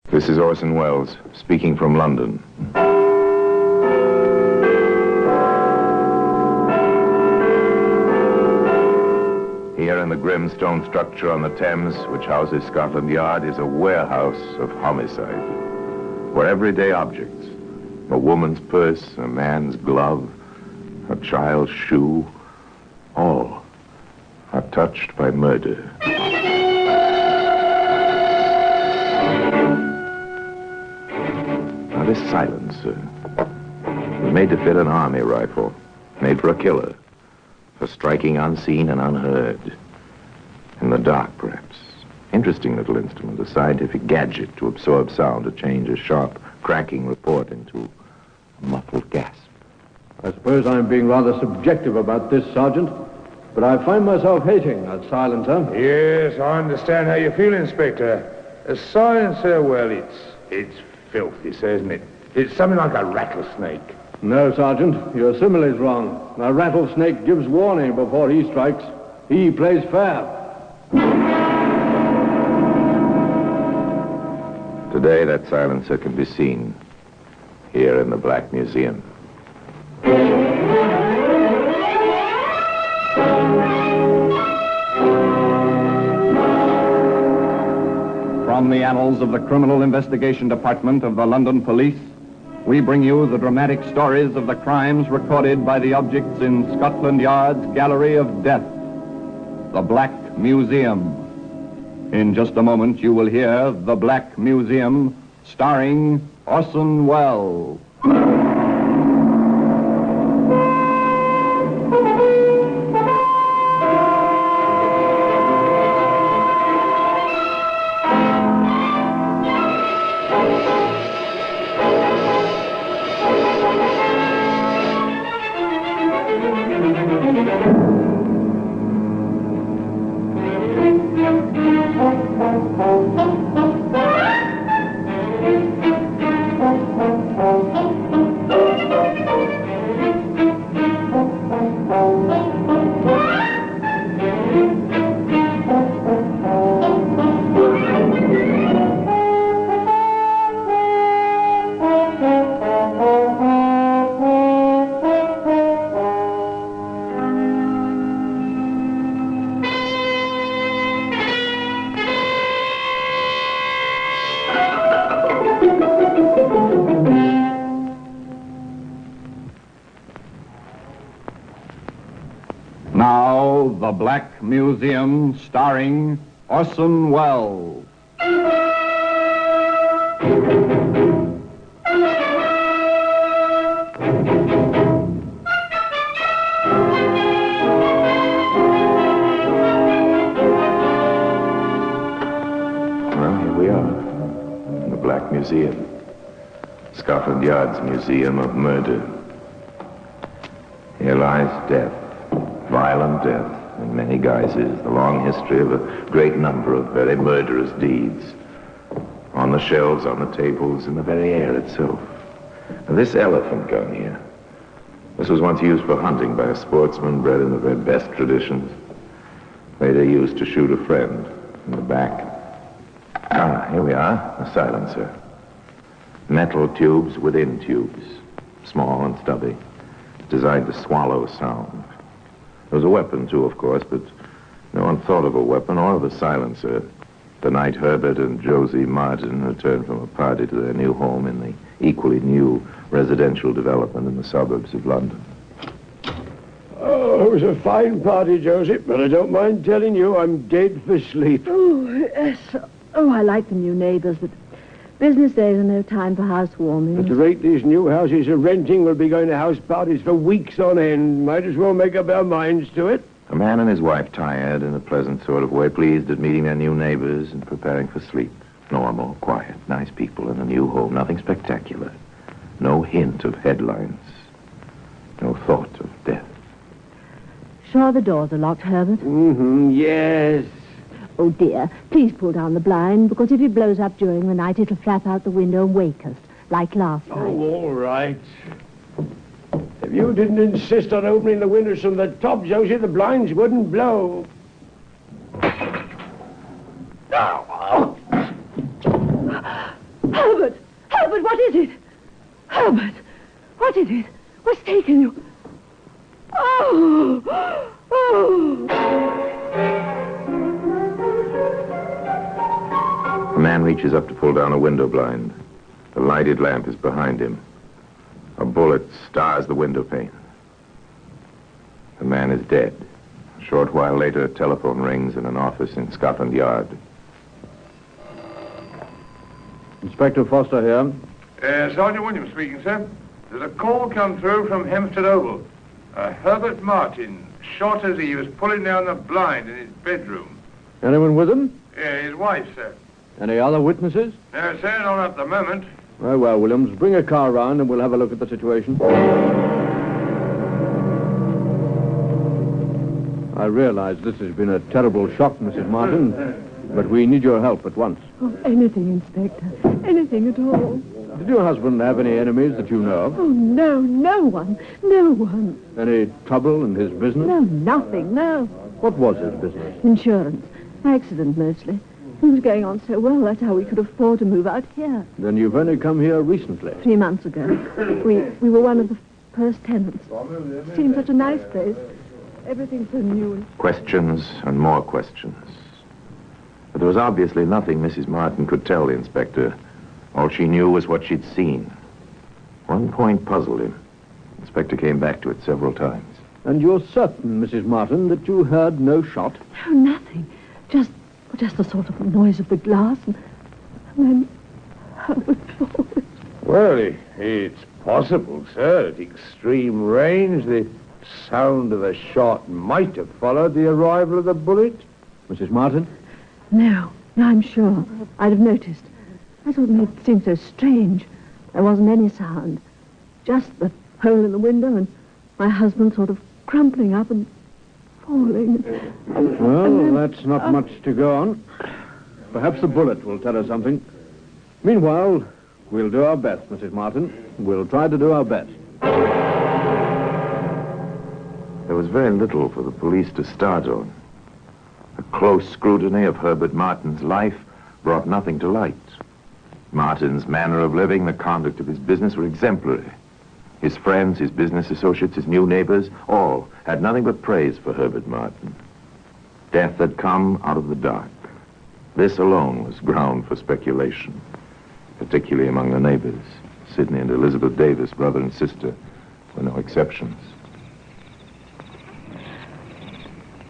This is Orson Welles, speaking from London. Here in the grim stone structure on the Thames, which houses Scotland Yard, is a warehouse of homicide, where everyday objects, a woman's purse, a man's glove, a child's shoe, all are touched by murder. Now this silencer was made to fit an army rifle, made for a killer, for striking unseen and unheard. In the dark, perhaps. Interesting little instrument, a scientific gadget to absorb sound, to change a sharp, cracking report into a muffled gasp. I suppose I'm being rather subjective about this, Sergeant, but I find myself hating that silencer. Yes, I understand how you feel, Inspector. A silencer, well, it's filthy, isn't it? It's something like a rattlesnake. No, Sergeant, your simile's wrong. A rattlesnake gives warning before he strikes. He plays fair. Today, that silencer can be seen here in the Black Museum. From the annals of the Criminal Investigation Department of the London Police, we bring you the dramatic stories of the crimes recorded by the objects in Scotland Yard's Gallery of Death, the Black Museum. In just a moment, you will hear The Black Museum, starring Orson Welles. Now, The Black Museum, starring Orson Welles. Well, here we are, in the Black Museum. Scotland Yard's Museum of Murder. Here lies death. Violent death in many guises, the long history of a great number of very murderous deeds. On the shelves, on the tables, in the very air itself. And this elephant gun here, this was once used for hunting by a sportsman bred in the very best traditions. Later used to shoot a friend in the back. Ah, here we are, a silencer. Metal tubes within tubes, small and stubby, designed to swallow sound. There was a weapon, too, of course, but no one thought of a weapon or of a silencer the night Herbert and Josie Martin returned from a party to their new home in the equally new residential development in the suburbs of London. Oh, it was a fine party, Josie, but I don't mind telling you I'm dead for sleep. Oh, yes. Oh, I like the new neighbors, but business days are no time for housewarming. At the rate these new houses are renting, we'll be going to house parties for weeks on end. Might as well make up our minds to it. A man and his wife, tired in a pleasant sort of way, pleased at meeting their new neighbors and preparing for sleep. Normal, quiet, nice people in a new home, nothing spectacular. No hint of headlines. No thought of death. Sure the doors are locked, Herbert? Mm-hmm, yes. Oh, dear, please pull down the blind, because if it blows up during the night, it'll flap out the window and wake us, like last night. Oh, all right. If you didn't insist on opening the windows from the top, Josie, the blinds wouldn't blow. Herbert! Herbert, what is it? Herbert! What is it? What's taken you? Oh! Oh! A man reaches up to pull down a window blind. The lighted lamp is behind him. A bullet stars the window pane. The man is dead. A short while later, a telephone rings in an office in Scotland Yard. Inspector Foster here. Sergeant Williams speaking, sir. There's a call come through from Hempstead Oval. Herbert Martin shot as he was pulling down the blind in his bedroom. Anyone with him? His wife, sir. Any other witnesses? No, sir, not at the moment. Very well, Williams. Bring a car round and we'll have a look at the situation. I realize this has been a terrible shock, Mrs. Martin, but we need your help at once. Oh, anything, Inspector. Anything at all. Did your husband have any enemies that you know of? Oh, no, no one. No one. Any trouble in his business? No, nothing, no. What was his business? Insurance. Accident, mostly. It was going on so well, that's how we could afford to move out here. Then you've only come here recently. 3 months ago. We were one of the first tenants. It seemed such a nice place. Everything so new. Questions and more questions. But there was obviously nothing Mrs. Martin could tell the inspector. All she knew was what she'd seen. One point puzzled him. The inspector came back to it several times. And you're certain, Mrs. Martin, that you heard no shot? No, nothing. Just the sort of noise of the glass and then Herbert forward. Well, it's possible, sir. At extreme range, the sound of the shot might have followed the arrival of the bullet. Mrs. Martin? No, I'm sure. I'd have noticed. That's what made it seem so strange. There wasn't any sound. Just the hole in the window and my husband sort of crumpling up and falling. Well, that's not much to go on. Perhaps the bullet will tell us something. Meanwhile, we'll do our best, Mrs. Martin. We'll try to do our best. There was very little for the police to start on. A close scrutiny of Herbert Martin's life brought nothing to light. Martin's manner of living, the conduct of his business were exemplary. His friends, his business associates, his new neighbors, all had nothing but praise for Herbert Martin. Death had come out of the dark. This alone was ground for speculation, particularly among the neighbors. Sidney and Elizabeth Davis, brother and sister, were no exceptions.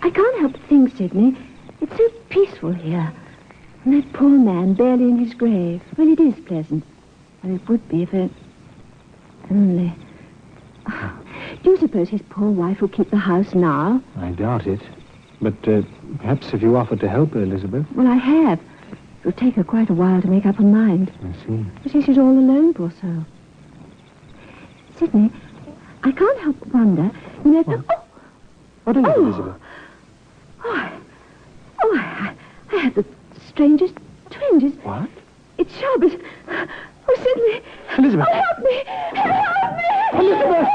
I can't help but think, Sidney, it's so peaceful here. And that poor man barely in his grave. Well, it is pleasant. Well, it would be if it... Only... Oh, do you suppose his poor wife will keep the house now? I doubt it. But perhaps if you offered to help her, Elizabeth. Well, I have. It will take her quite a while to make up her mind. I see. She says she's all alone, poor soul. Sidney, I can't help but wonder... You know... What? What is it, Elizabeth? I had the strangest twinges. What? It's sharp as... Oh, Sidney! Elizabeth! Oh, help me! Help me! Elizabeth!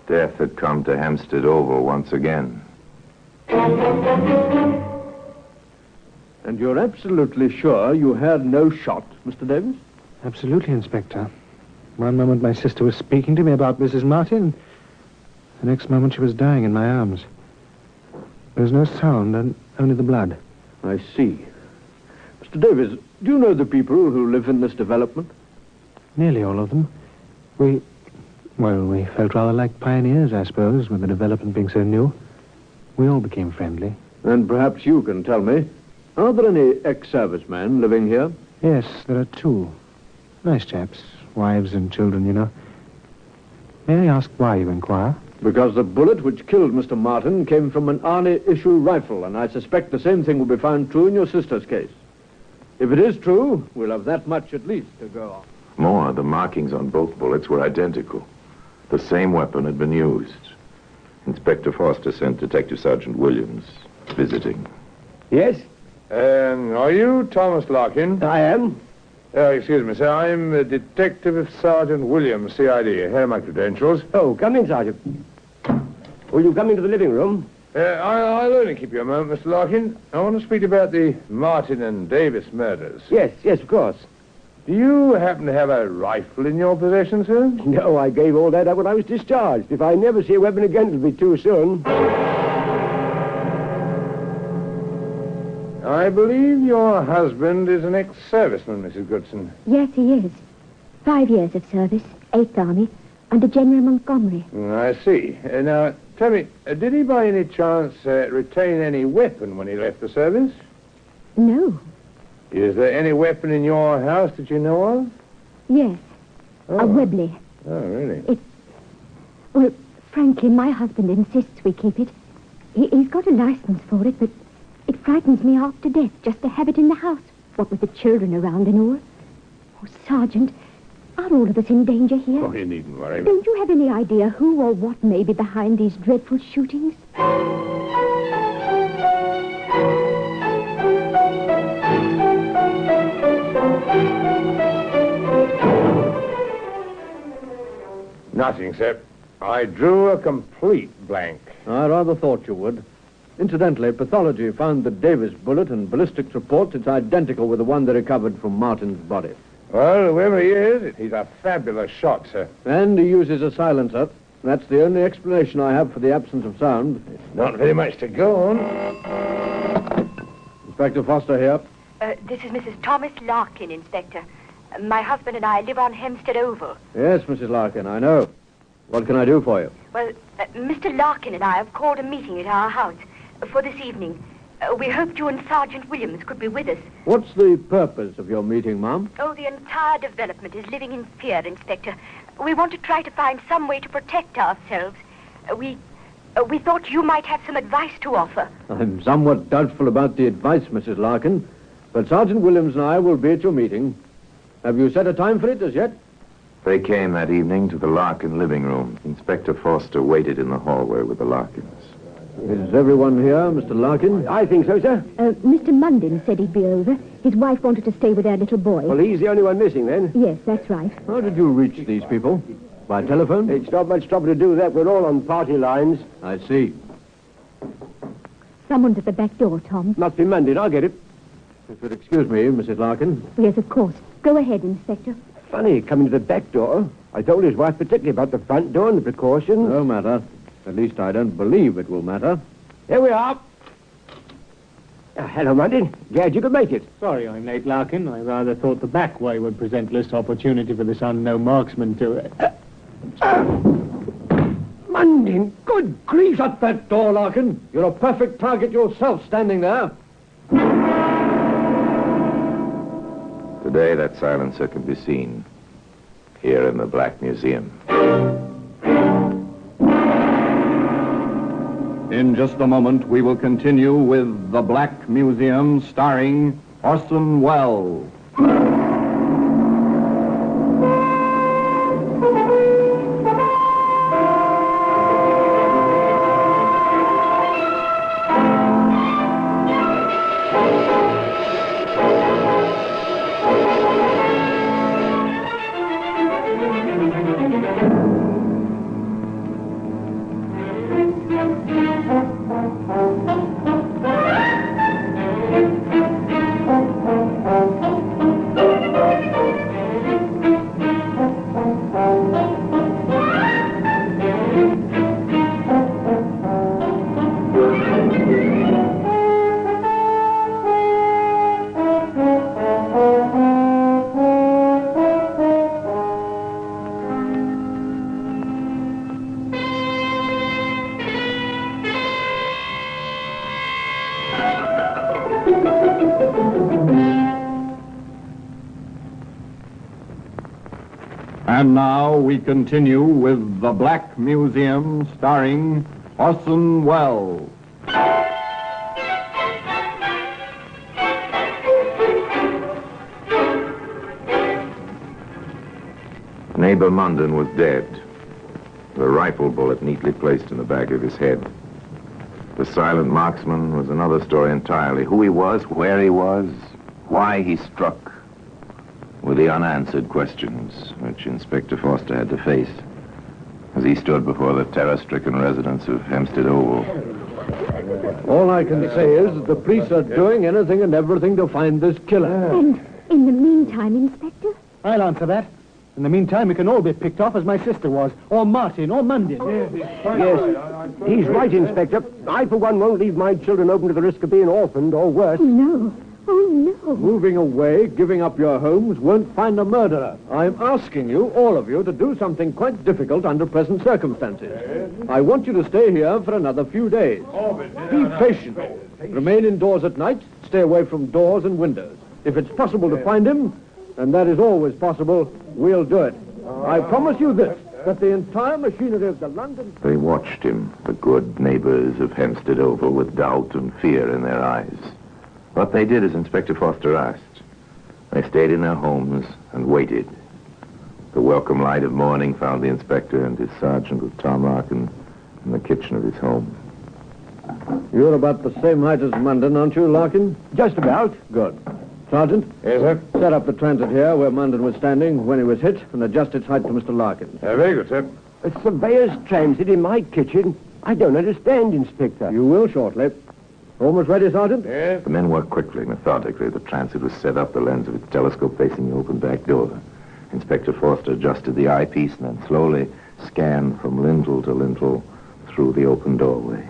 Death had come to Hampstead Oval once again. And you're absolutely sure you heard no shot, Mr. Davis? Absolutely, Inspector. One moment my sister was speaking to me about Mrs. Martin. The next moment she was dying in my arms. There was no sound and only the blood. I see. Mr. Davis, do you know the people who live in this development? Nearly all of them. We felt rather like pioneers, I suppose, with the development being so new. We all became friendly. And perhaps you can tell me, are there any ex-servicemen living here? Yes, there are 2. Nice chaps. Wives and children, you know. May I ask why you inquire? Because the bullet which killed Mr. Martin came from an Arnie issue rifle, and I suspect the same thing will be found true in your sister's case. If it is true, we'll have that much at least to go on. More, the markings on both bullets were identical. The same weapon had been used. Inspector Foster sent Detective Sergeant Williams visiting. Yes, Are you Thomas Larkin? I am. Excuse me, sir. I'm Detective Sergeant Williams, CID. Here are my credentials. Oh, come in, Sergeant. Will you come into the living room? I'll only keep you a moment, Mr. Larkin. I want to speak about the Martin and Davis murders. Yes, of course. Do you happen to have a rifle in your possession, sir? No, I gave all that up when I was discharged. If I never see a weapon again, it'll be too soon. I believe your husband is an ex-serviceman, Mrs. Goodson. Yes, he is. 5 years of service, 8th Army, under General Montgomery. I see. Now, tell me, did he by any chance retain any weapon when he left the service? No. Is there any weapon in your house that you know of? Yes. A Webley. Oh, really? Well, frankly, my husband insists we keep it. He's got a license for it, but it frightens me half to death just to have it in the house. What with the children around and all. Oh, Sergeant, are all of us in danger here? Oh, you needn't worry. Don't you have any idea who or what may be behind these dreadful shootings? Nothing, sir. I drew a complete blank. I rather thought you would. Incidentally, pathology found the Davis bullet and ballistics reports it's identical with the one they recovered from Martin's body. Well, whoever he is, he's a fabulous shot, sir. And he uses a silencer. That's the only explanation I have for the absence of sound. Not very much to go on. Inspector Foster here. This is Mrs. Thomas Larkin, Inspector. My husband and I live on Hempstead Oval. Yes, Mrs. Larkin, I know. What can I do for you? Well, Mr. Larkin and I have called a meeting at our house for this evening. We hoped you and Sergeant Williams could be with us. What's the purpose of your meeting, ma'am? Oh, the entire development is living in fear, Inspector. We want to try to find some way to protect ourselves. We thought you might have some advice to offer. I'm somewhat doubtful about the advice, Mrs. Larkin, but Sergeant Williams and I will be at your meeting. Have you set a time for it as yet? They came that evening to the Larkin living room. Inspector Foster waited in the hallway with the Larkins. Is everyone here, Mr. Larkin? I think so, sir. Mr. Munden said he'd be over. His wife wanted to stay with their little boy. Well, he's the only one missing, then. Yes, that's right. How did you reach these people? By telephone? It's not much trouble to do that. We're all on party lines. I see. Someone's at the back door, Tom. Must be Monday. I'll get it. If you'll excuse me, Mrs. Larkin. Yes, of course. Go ahead, Inspector. Funny, coming to the back door. I told his wife particularly about the front door and the precautions. No matter. At least I don't believe it will matter. Here we are. Hello, Monday. Glad you could make it. Sorry I'm late, Larkin. I rather thought the back way would present less opportunity for this unknown marksman to... Monday, good grief. Shut that door, Larkin. You're a perfect target yourself standing there. Today, that silencer can be seen here in the Black Museum. In just a moment, we will continue with The Black Museum, starring Orson Welles. And now we continue with The Black Museum, starring Orson Welles. Neighbor Munden was dead, with a rifle bullet neatly placed in the back of his head. The silent marksman was another story entirely. Who he was, where he was, why he struck, were the unanswered questions which Inspector Foster had to face as he stood before the terror-stricken residents of Hempstead Oval. All I can say is that the police are doing anything and everything to find this killer. And in the meantime, Inspector? I'll answer that. In the meantime, we can all be picked off as my sister was, or Martin, or Munden. Yes, he's right, Inspector. I, for one, won't leave my children open to the risk of being orphaned or worse. Oh, no. Oh, no. Moving away, giving up your homes, won't find a murderer. I'm asking you, all of you, to do something quite difficult under present circumstances. I want you to stay here for another few days. Be patient. Remain indoors at night. Stay away from doors and windows. If it's possible to find him, and that is always possible, we'll do it. I promise you this, that the entire machinery of the London... They watched him, the good neighbors of Hempstead Oval, with doubt and fear in their eyes. What they did as Inspector Foster asked. They stayed in their homes and waited. The welcome light of morning found the inspector and his sergeant with Tom Larkin in the kitchen of his home. You're about the same height as Munden, aren't you, Larkin? Just about. Good. Sergeant? Yes, sir? Set up the transit here where Munden was standing when he was hit and adjust its height to Mr. Larkin. Very good, sir. A surveyor's transit in my kitchen? I don't understand, Inspector. You will shortly. Almost ready, Sergeant? Yes. The men worked quickly, methodically. The transit was set up, the lens of its telescope facing the open back door. Inspector Foster adjusted the eyepiece and then slowly scanned from lintel to lintel through the open doorway.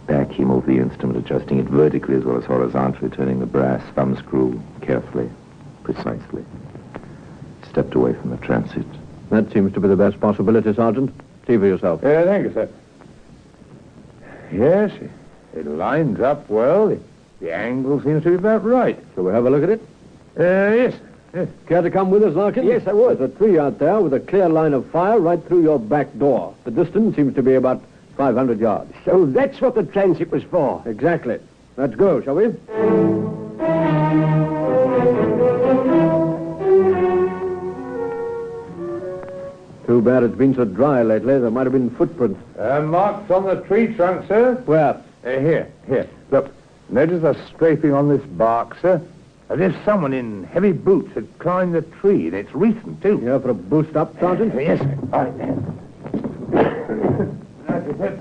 Back he moved the instrument, adjusting it vertically as well as horizontally, turning the brass thumb screw carefully, precisely. Stepped away from the transit. That seems to be the best possibility, Sergeant. See for yourself. Thank you, sir. Yes, it lines up well. The angle seems to be about right. Shall we have a look at it? Yes. Care to come with us, Larkin? Yes, I would. There's a tree out there with a clear line of fire right through your back door. The distance seems to be about 500 yards. So that's what the transit was for. Exactly. Let's go, shall we? Too bad it's been so dry lately. There might have been footprints. Marks on the tree trunk, sir. Where? Here. Look, notice the scraping on this bark, sir? As if someone in heavy boots had climbed the tree, and it's recent, too. Here for a boost up, Sergeant? Yes, sir. All right, then. That's it.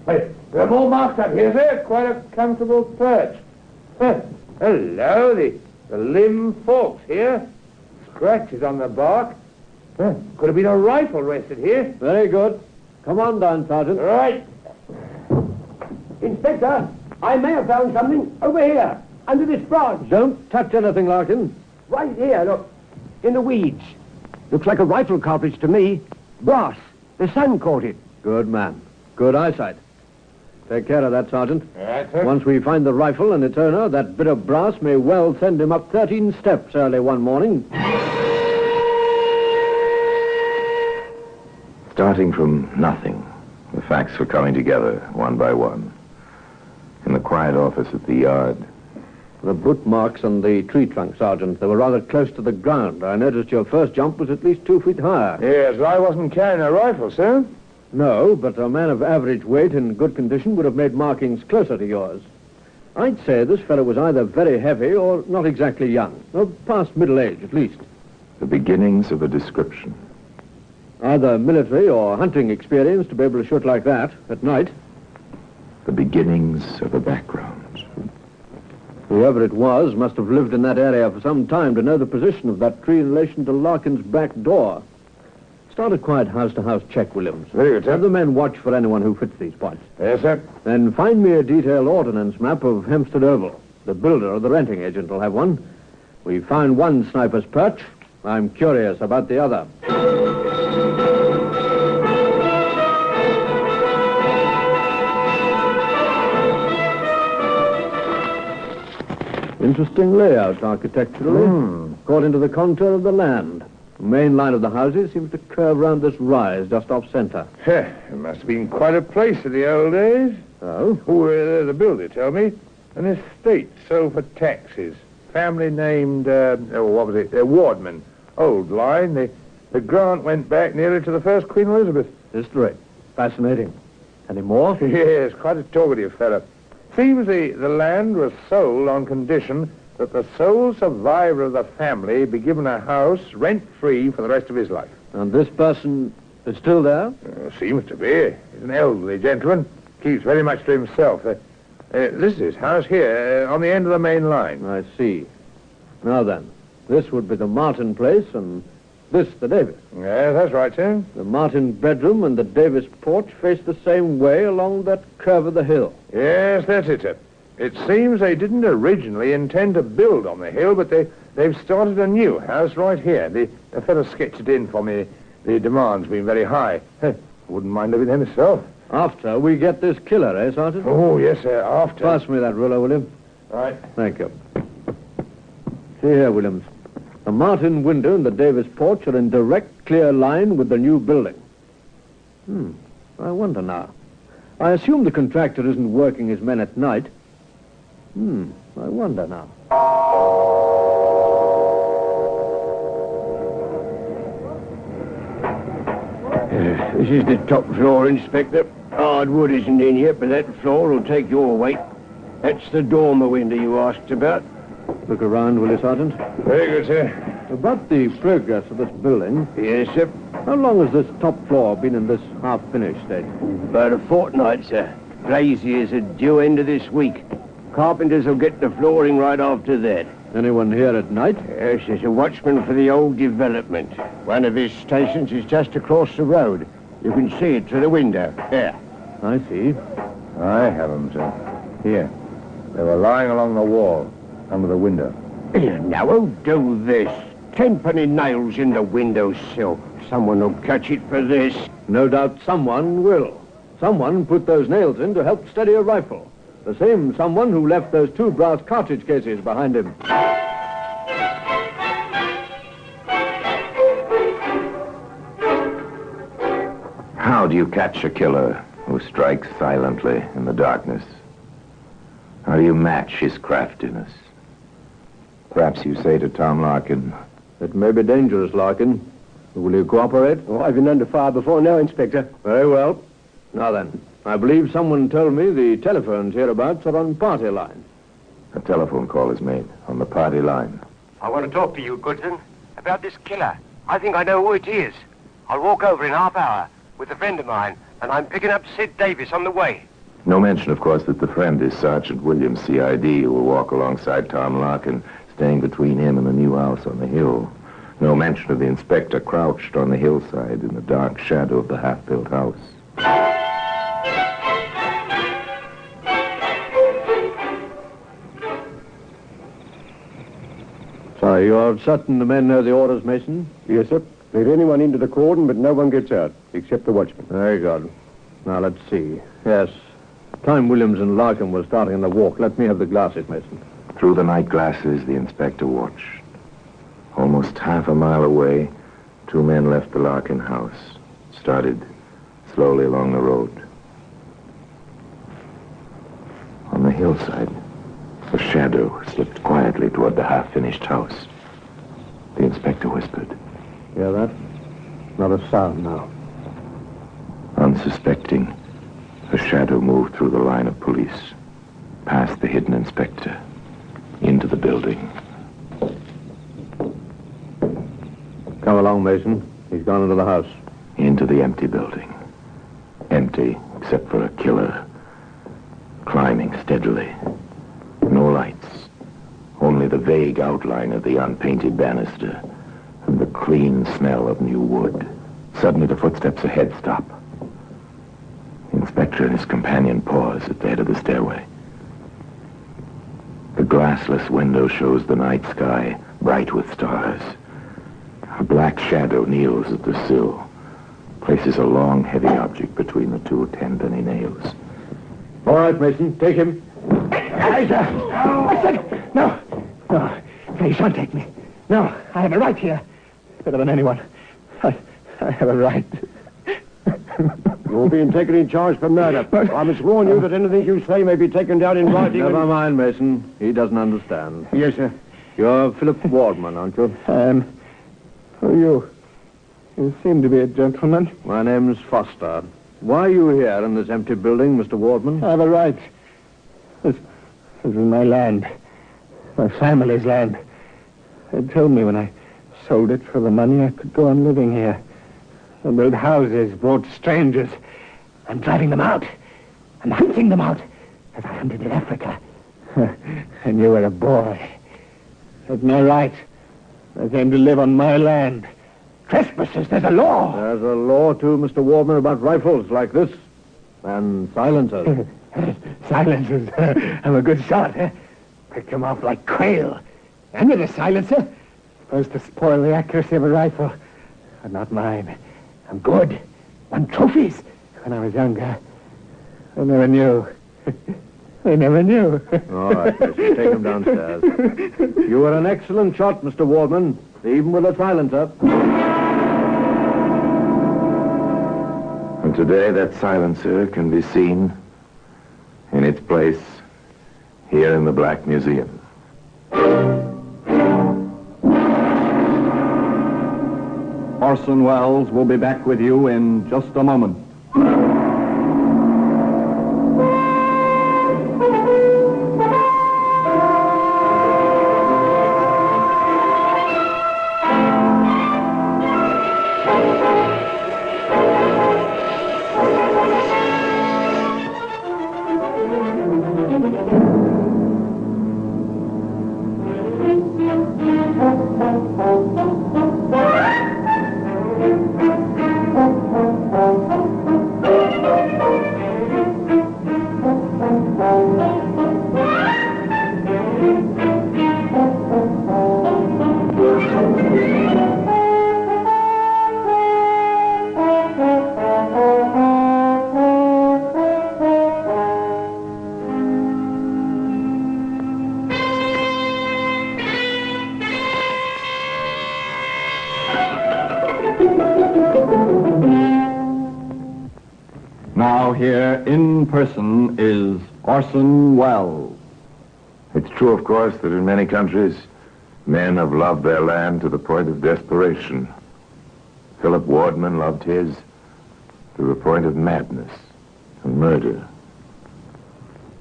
Hey, there are more marks up here, sir. Quite a comfortable perch. Hello, the limb forks here. Scratches on the bark. Could have been a rifle rested here. Very good. Come on down, Sergeant. Right. Inspector, I may have found something over here, under this branch. Don't touch anything, Larkin. Right here, look. In the weeds. Looks like a rifle cartridge to me. Brass. The sun caught it. Good man. Good eyesight. Take care of that, Sergeant. All right, sir. Once we find the rifle and its owner, that bit of brass may well send him up 13 steps early one morning. Starting from nothing, the facts were coming together one by one. In the quiet office at the yard. The boot marks on the tree trunk, Sergeant. They were rather close to the ground. I noticed your first jump was at least 2 feet higher. Yes, I wasn't carrying a rifle, sir. No, but a man of average weight in good condition would have made markings closer to yours. I'd say this fellow was either very heavy or not exactly young. Or past middle age, at least. The beginnings of a description. Either military or hunting experience to be able to shoot like that at night. The beginnings of a background. Whoever it was must have lived in that area for some time to know the position of that tree in relation to Larkin's back door. Start a quiet house-to-house check, Williams. Very good, sir. Have the men watch for anyone who fits these points. Yes, sir. Then find me a detailed ordnance map of Hempstead Oval. The builder or the renting agent will have one. We found one sniper's perch. I'm curious about the other. Interesting layout architecturally, according to the contour of the land. The main line of the houses seems to curve round this rise just off center. It must have been quite a place in the old days. Oh? The builder told me. An estate sold for taxes. Family named, Wardman. Old line. The grant went back nearly to the first Queen Elizabeth. History. Fascinating. Any more? Yes, quite a talkative fellow. Seems the land was sold on condition that the sole survivor of the family be given a house rent-free for the rest of his life. And this person is still there? Seems to be. He's an elderly gentleman. keeps very much to himself. This is his house here, on the end of the main line. I see. Now then, this would be the Martin place, and this the Davis. Yes, that's right, sir. The Martin bedroom and the Davis porch face the same way along that curve of the hill. Yes, that's it, sir. It seems they didn't originally intend to build on the hill, but they've started a new house right here. The fellow sketched it in for me. The demand's been very high. Wouldn't mind living there myself. After we get this killer, eh, Sergeant? Oh, yes, sir, after. Pass me that ruler, William. Right. Thank you. See here, Williams. The Martin window and the Davis porch are in direct, clear line with the new building. I wonder now. I assume the contractor isn't working his men at night. I wonder now. This is the top floor, Inspector. Hard wood isn't in yet, but that floor will take your weight. That's the dormer window you asked about. Look around, will you, Sergeant? Very good, sir. About the progress of this building, Yes, sir. how long has this top floor been in this half-finished state? About a fortnight, sir. Glaziers are due end of this week. Carpenters will get the flooring right after that. Anyone here at night? Yes, there's a watchman for the old development. One of his stations is just across the road. You can see it through the window. There. I see. I have them, sir. Here. They were lying along the wall, under the window. Now, who'll do this? 10-penny nails in the windowsill. Someone will catch it for this. No doubt someone will. Someone put those nails in to help steady a rifle. The same someone who left those 2 brass cartridge cases behind him. How do you catch a killer who strikes silently in the darkness? How do you match his craftiness? Perhaps you say to Tom Larkin, It may be dangerous, Larkin. Will you cooperate? Oh, I've been under fire before now, Inspector. Very well. Now then, I believe someone told me the telephones hereabouts are on party line. a telephone call is made on the party line. I want to talk to you, Goodson, about this killer. I think I know who it is. I'll walk over in half hour with a friend of mine, and I'm picking up Sid Davis on the way. No mention, of course, that the friend is Sergeant Williams, C.I.D., who will walk alongside Tom Larkin, staying between him and the new house on the hill. No mention of the inspector crouched on the hillside in the dark shadow of the half-built house. So you're certain the men know the orders, Mason? Yes, sir. Let anyone into the cordon, but no one gets out, except the watchman. Very good. Now, let's see. Yes. Time Williams and Larkin were starting on the walk. Let me have the glasses, Mason. Through the night glasses, the inspector watched. Almost half a mile away, two men left the Larkin house, started slowly along the road. On the hillside, a shadow slipped quietly toward the half-finished house. The inspector whispered. Hear that? Not a sound now. Unsuspecting, a shadow moved through the line of police, past the hidden inspector, into the building. Come along, Mason. He's gone into the house. Into the empty building. Empty, except for a killer, climbing steadily. No lights. Only the vague outline of the unpainted banister and the clean smell of new wood. Suddenly, the footsteps ahead stop. The inspector and his companion pause at the head of the stairway. The glassless window shows the night sky bright with stars. A black shadow kneels at the sill, places a long, heavy object between the two 10-penny nails. All right, Mason, take him. I said, no. Please don't take me. No, I have a right here. Better than anyone. I have a right. You're being taken in charge for murder. I must warn you that anything you say may be taken down in writing. Never mind, Mason. He doesn't understand. Yes, sir. You're Philip Wardman, aren't you? Who are you? You seem to be a gentleman. My name's Foster. Why are you here in this empty building, Mr. Wardman? I have a right. This is my land. My family's land. They told me when I sold it for the money I could go on living here. I build houses, brought strangers. I'm driving them out. I'm hunting them out, as I hunted in Africa. And you were a boy. That's my right. I came to live on my land. Trespassers, there's a law. There's a law, too, Mr. Wardman, about rifles like this. And silencers. Silencers. I'm a good shot, eh? Picked them off like quail. And with a silencer, supposed to spoil the accuracy of a rifle. But not mine. I'm good. Won trophies when I was younger. I never knew. I never knew. All right, mister, take him downstairs. You were an excellent shot, Mr. Wardman, even with a silencer. And today that silencer can be seen in its place here in the Black Museum. Orson Welles will be back with you in just a moment. Now here in person is Orson Welles. It's true, of course, that in many countries, men have loved their land to the point of desperation. Philip Wardman loved his to the point of madness and murder.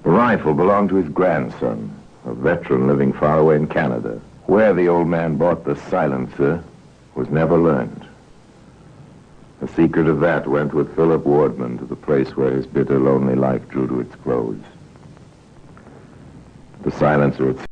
The rifle belonged to his grandson, a veteran living far away in Canada. Where the old man bought the silencer was never learned. The secret of that went with Philip Wardman to the place where his bitter, lonely life drew to its close. The silencer itself